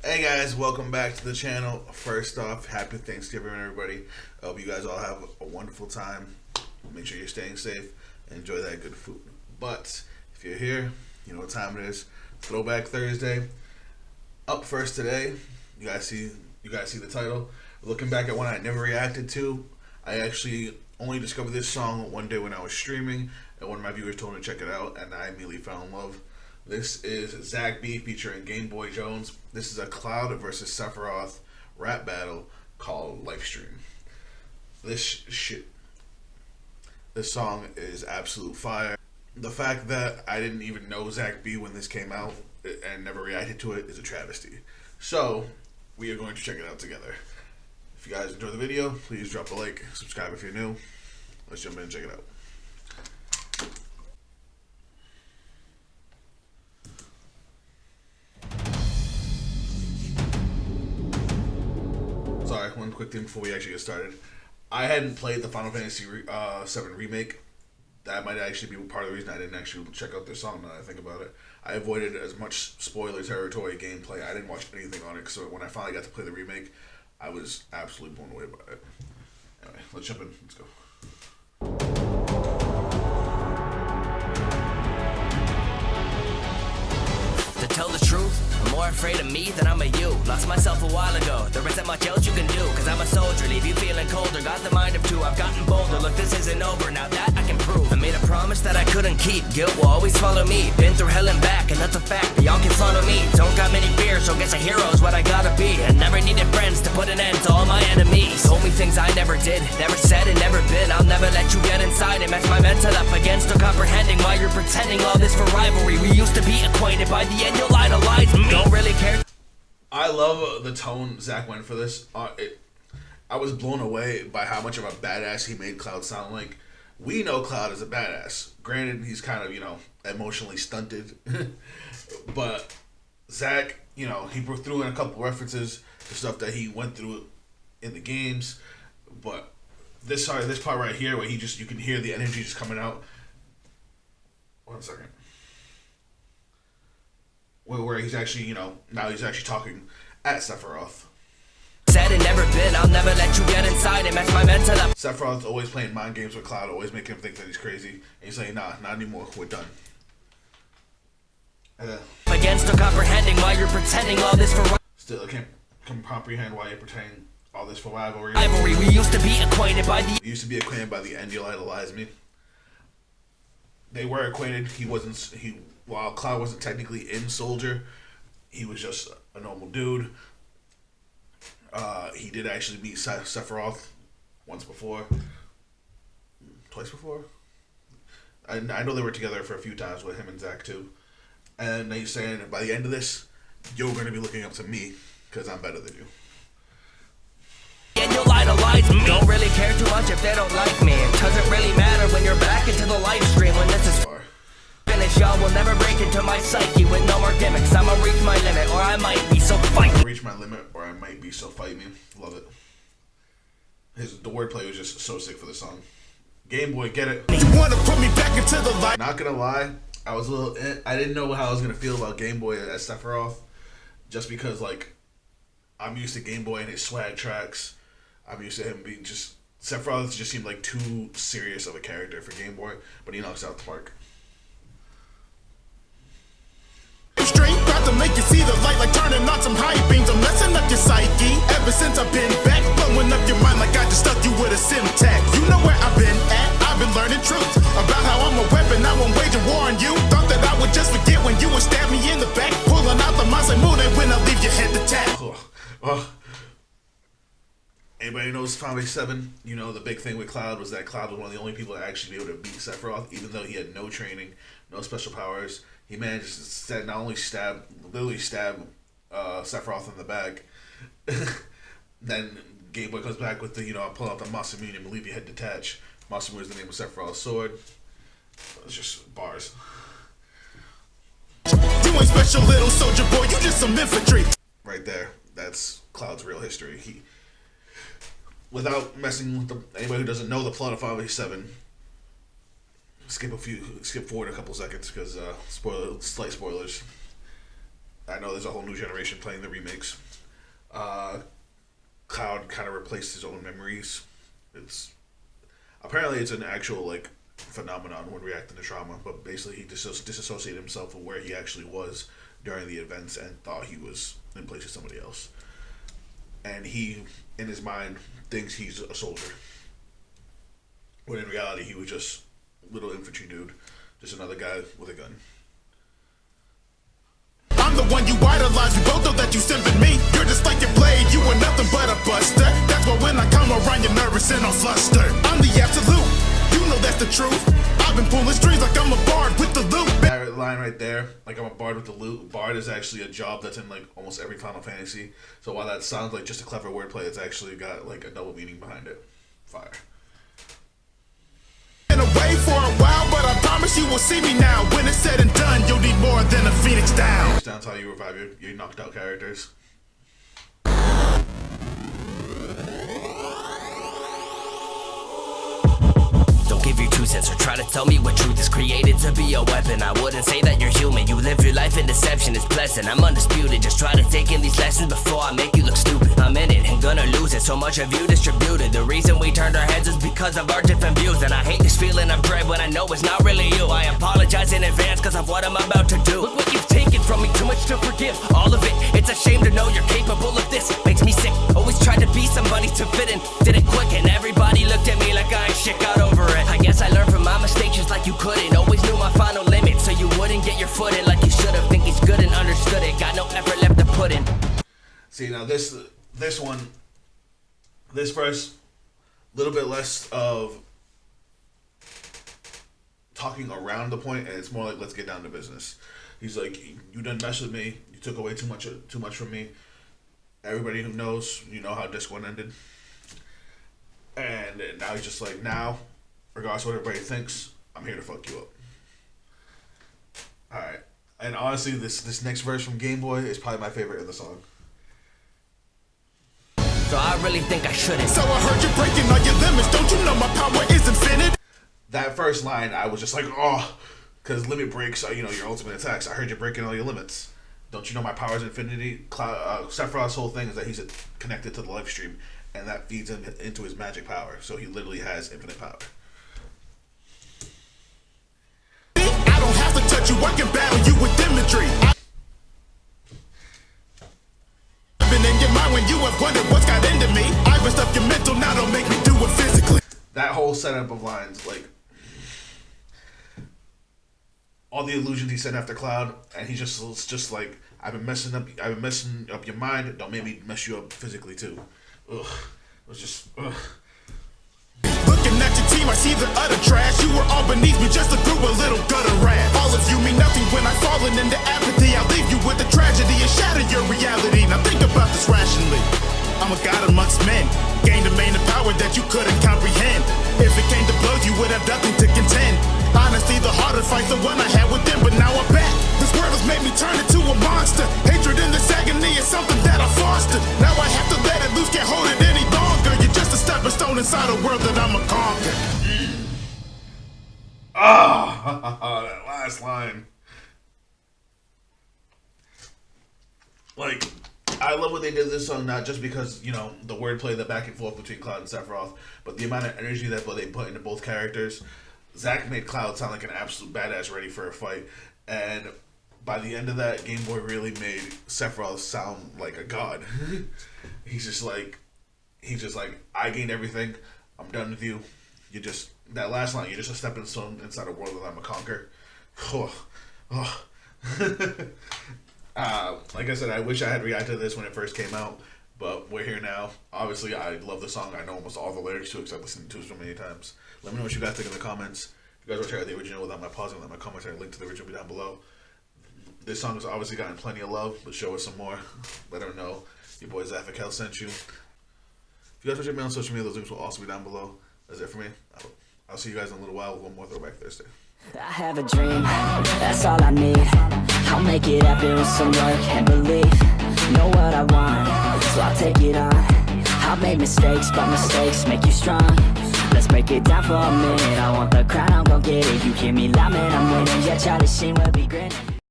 Hey guys, welcome back to the channel. First off, happy Thanksgiving everybody. I hope you guys all have a wonderful time. Make sure you're staying safe and enjoy that good food. But if you're here, you know what time it is. Throwback Thursday. Up first today, you guys see the title. Looking back at one I never reacted to. I actually only discovered this song one day when I was streaming, and one of my viewers told me to check it out, and I immediately fell in love. This is Zach B featuring Gameboyjones. This is a Cloud versus Sephiroth rap battle called Lifestream. This song is absolute fire. The fact that I didn't even know Zach B when this came out and never reacted to it is a travesty. So we are going to check it out together. If you guys enjoy the video, please drop a like, subscribe if you're new. Let's jump in and check it out. Sorry, one quick thing before we actually get started. I hadn't played the Final Fantasy VII Remake. That might actually be part of the reason I didn't actually check out this song now that I think about it. I avoided as much spoiler territory gameplay. I didn't watch anything on it, so when I finally got to play the remake, I was absolutely blown away by it. Anyway, let's jump in. Let's go. To tell the truth, I'm more afraid of me than I'm of you. Lost myself a while ago, there isn't much else you can do. Cause I'm a soldier, leave you feeling colder. Got the mind of two, I've gotten bolder. Look, this isn't over, now that I can prove. I made a promise that I couldn't keep. Guilt will always follow me. Been through hell and back, and that's a fact. But y'all can follow me. Don't got many fears, so guess a hero's what I gotta be. And never needed friends to put an end to all my enemies. Told me things I never did, never said and never been. I'll never let you get inside and match my mental up against. Still comprehending why you're pretending all this for rivalry. We used to be acquainted, by the end you'll idolize me. Don't really care. I love the tone Zach went for this. I was blown away by how much of a badass he made Cloud sound like. We know Cloud is a badass. Granted, he's kind of, emotionally stunted. But Zach, he threw in a couple references to stuff that he went through in the games. But this part right here where you can hear the energy just coming out. 1 second. Where he's actually, now he's actually talking at Sephiroth. Said and never been, I'll never let you get inside and match my mental up. Sephiroth's always playing mind games with Cloud, always making him think that he's crazy. And he's saying, nah, not anymore, we're done. Against still comprehending why you're pretending all this for Still, I can't comprehend why you're pretending all this for rivalry. We used to be acquainted by the... You used to be acquainted by the end, you'll idolize me. They were acquainted, while Cloud wasn't technically in Soldier, he was just a normal dude. He did actually meet Sephiroth twice before. I know they were together for a few times with him and Zach too. And he's saying, by the end of this, you're going to be looking up to me because I'm better than you. And you'll idolize me. Don't really care too much if they don't like me. It doesn't really matter when you're back into the live stream. When this is finished, y'all will never break into my psyche with no more gimmicks. I'ma reach my limit or I might be, so fight me. Reach my limit or I might be, so fight me. Love it. The wordplay was just so sick for the song. Game Boy, get it. You wanna put me back into the light? Not gonna lie, I was a little. I didn't know how I was gonna feel about Game Boy as Sephiroth, just because I'm used to Game Boy and his swag tracks. I'm used to him being just Sephiroth. Just seemed like too serious of a character for Game Boy, but he knocks out the park. Straight about to make you see the light, like turning on some high beams. I'm messing up your psyche. Ever since I've been back, blowing up your mind like I just stuck you with a sim tag. You know where I've been at. I've been learning truth about how I'm a weapon. I won't wage a war on you. Thought that I would just forget when you would stab me in the back, pulling out the mouse like moon, and when I leave your head to tap. Anybody knows Final Fantasy VII? The big thing with Cloud was that Cloud was one of the only people that actually be able to beat Sephiroth, even though he had no training, no special powers. He managed to not only literally stab Sephiroth in the back. Then Game Boy comes back with the, I pull out the Masamune and leave your head detached. Masamune is the name of Sephiroth's sword. It's just bars. You ain't special little soldier boy, you just some infantry. Right there, that's Cloud's real history. Without messing with anybody who doesn't know the plot of Final Fantasy VII, skip forward a couple seconds because slight spoilers. I know there's a whole new generation playing the remakes. Cloud kind of replaced his own memories. Apparently it's an actual like phenomenon when reacting to trauma, but basically he disassociated himself from where he actually was during the events and thought he was in place of somebody else. And he, in his mind, thinks he's a soldier. When in reality, he was just a little infantry dude. Just another guy with a gun. I'm the one you idolize, you both know that you simping me. You're just like your blade, you were nothing but a buster. That's why when I come around you're nervous and I'm flustered. I'm the absolute, you know that's the truth. I've been pulling strings like I'm a bard with the loot. That line right there, like I'm a bard with the loot. Bard is actually a job that's in like almost every Final Fantasy. So while that sounds like just a clever wordplay, it's actually got like a double meaning behind it. Fire. Been away for a while, but I promise you will see me now. When it's said and done, you'll need more than a phoenix down. That's how you revive your knocked out characters. Don't give your 2 cents or try to tell me what truth is created to be a weapon. I wouldn't say that you're human. You live your life in deception, it's pleasant. I'm undisputed. Just try to take in these lessons before I make you look stupid. I'm in it and gonna lose it. So much of you distributed. The reason we turned our heads is because of our different views. And I hate this feeling of dread when I know it's not really you. I apologize in advance cause of what I'm about to do. Look what you've taken from me, too much to forgive. All of it, it's a shame to know you're capable of this. Makes me sick, always tried to be somebody to fit in. Did it quick and everybody looked at me like I ain't shit, got over it. I guess I learned from my mistakes just like you couldn't. Always knew my final limit so you wouldn't get your foot in like you should have. Think he's good and understood it, got no effort left to put in. See, now this verse, a little bit less of talking around the point, and it's more like let's get down to business. He's like, you done mess with me, you took away too much from me. Everybody who knows, you know how Disc 1 ended. And now he's just like, now, regardless of what everybody thinks, I'm here to fuck you up. Alright. And honestly, this next verse from Game Boy is probably my favorite in the song. So I really think I shouldn't. So I heard you breaking all your limits. Don't you know my power is infinite? That first line, I was just like, oh, because limit breaks are, your ultimate attacks. I heard you breaking all your limits. Don't you know my power is infinity? Sephiroth's whole thing is that he's connected to the Lifestream, and that feeds him into his magic power. So he literally has infinite power. I don't have to touch you, I can battle you with imagery. I've been in your mind when you have wondered what's got into me. I messed up your mental, now don't make me do it physically. That whole setup of lines, like all the illusions he sent after Cloud, and he's just like, I've been messing up your mind. Don't make me mess you up physically too. Ugh, it was just ugh. Looking at your team, I see the utter trash. You were all beneath me, just a group of little gutter rats. All of you mean nothing when I've fallen into apathy. I'll leave you with the tragedy and shatter your reality. Now think about this rationally. I'm a god amongst men, gained a main of power that you couldn't comprehend. If it came to blows, you would have nothing to contend. Honestly, the harder fight's the one I had with them, but now I'm back. This world has made me turn into a monster. Hatred in this agony is something that I fostered. Now I have to let it loose, can't hold it any longer. You're just a stepping stone inside a world that I'ma conquer. That last line. Like, I love what they did this song, not just because, the wordplay, the back and forth between Cloud and Sephiroth, but the amount of energy that they put into both characters. Zach made Cloud sound like an absolute badass ready for a fight, and by the end of that, Game Boy really made Sephiroth sound like a god. He's just like, I gained everything, I'm done with you. That last line, you're just a stepping stone inside a world that I'm a conquer. Like I said, I wish I had reacted to this when it first came out, but we're here now. Obviously, I love the song. I know almost all the lyrics to it because I've listened to it so many times. Let me know what you guys think in the comments. If you guys want to check out the original without my pausing, let my commentary link to the original be down below. This song has obviously gotten plenty of love, but show us some more. Let her know your boy Zaphikel sent you. If you guys want to check me on social media, those links will also be down below. That's it for me. I'll see you guys in a little while with one more Throwback Thursday. I have a dream, that's all I need. I'll make it happen with some work and belief. Know what I want, so I'll take it on. I'll make mistakes, but mistakes make you strong. Let's break it down for a minute. I want the crown, I'm gon' get it. You hear me loud, man, I'm winning. Yeah, Charlie Sheen will be grinning.